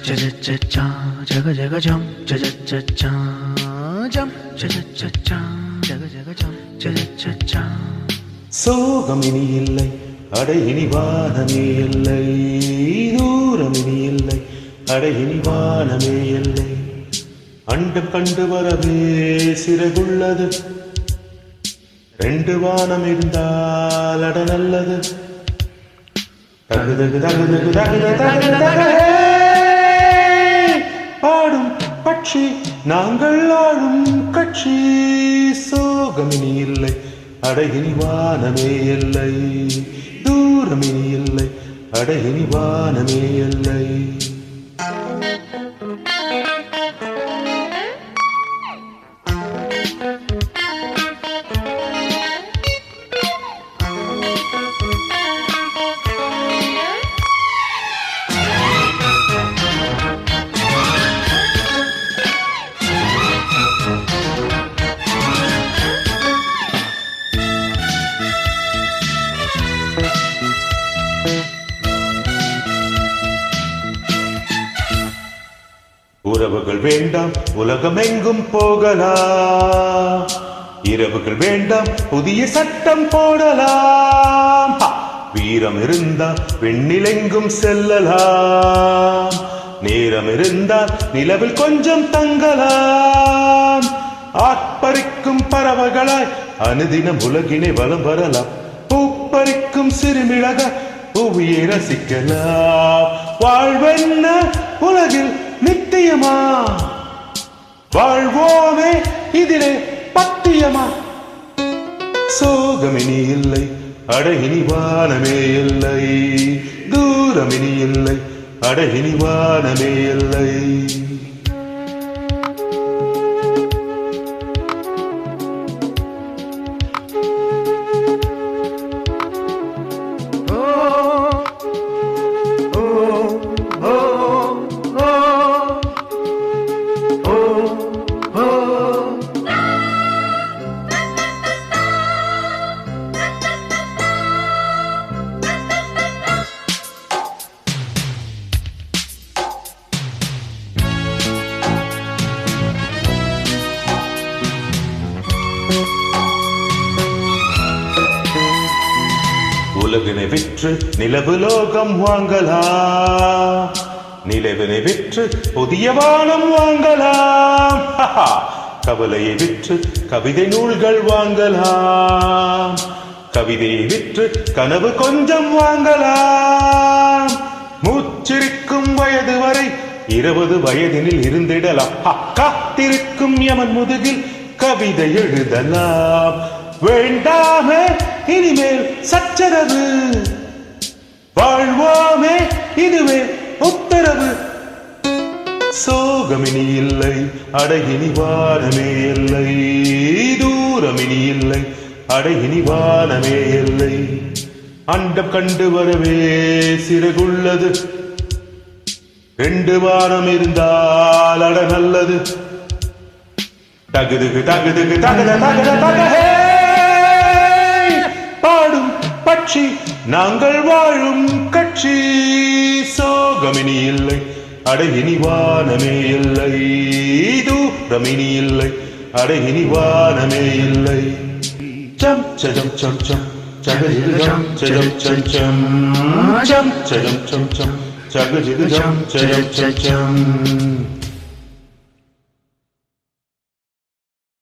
cha jaga jaga jam cha cha cha jam cha cha cha jaga jaga jam cha cha cha சோகமினி இல்லை அடையினி வானமே இல்லை தூரமினி இல்லை அடையினி வானமே இல்லை அண்டம் கண்டு வரவே சிறகுள்ளது ரெண்டு வானம் இருந்தால் அட நல்லது தகுதகு தகுதகு தகுத தகுத தகே பாடும் பட்சி நாங்கள் ஆளும் கட்சி சோகமினி இல்லை அடையினி வானமே இல்லை தூரமினி இல்லை அடையினி வானமே இல்லை உறவுகள் வேண்டாம் உலகமெங்கும் போகலாம் இரவுகள் வேண்டாம் புதிய சட்டம் போடலாம் வீரம் இருந்தால் வெண்ணிலெங்கும் செல்லலாம் நேரம் இருந்தால் நிலவில் கொஞ்சம் தங்கலாம் ஆட்பறிக்கும் பறவைகளாய் அனுதினம் உலகினை வலம் வரலாம் பூப்பறிக்கும் சிறுமிழக புவியை ரசிக்கலாம் வாழ்வென்ன உலகில் நித்தியமா வாழ்வோமே இதிலே பத்தியமா சோகமினி இல்லை அடையினி வானமே இல்லை தூரமினி இல்லை அடையினி வானமே இல்லை உலகினை விற்று நிலவு லோகம் வாங்கலாம் நிலவினை விற்று புதிய வானம் வாங்கலாம் கவலையை விற்று கவிதை நூல்கள் வாங்கலாம் கவிதையை விற்று கனவு கொஞ்சம் வாங்கலாம் மூச்சிருக்கும் வயது வரை 20 வயதினில் இருந்திடலாம் காத்திருக்கும் யமன் முதுகில் கவிதை எழுதலாம் வேண்டாமே இனிமேல் சச்சரவு வாழ்வோமே இதுவே உத்தரவு சோகமினி இல்லை அடையினி வானமே இல்லை தூரமினி இல்லை அடையினி வானமே இல்லை அண்டம் கண்டு வரவே சிறகுள்ளது ரெண்டு வானம் இருந்தால் அட நல்லது தகுதுகு தகுதுகு தகுத தகுத தகே பாடும் பட்சி நாங்கள் வாழும் கட்சி சோகமினி இல்லை அடையினி வானமே இல்லை தூரமினி இல்லை அடையினி வானமே இல்லை சம் சம் சம் சம் சகஜிகு சம் சம் சம் சம் சம் சம் சம் சம் சகஜிகு சம் சம் சம்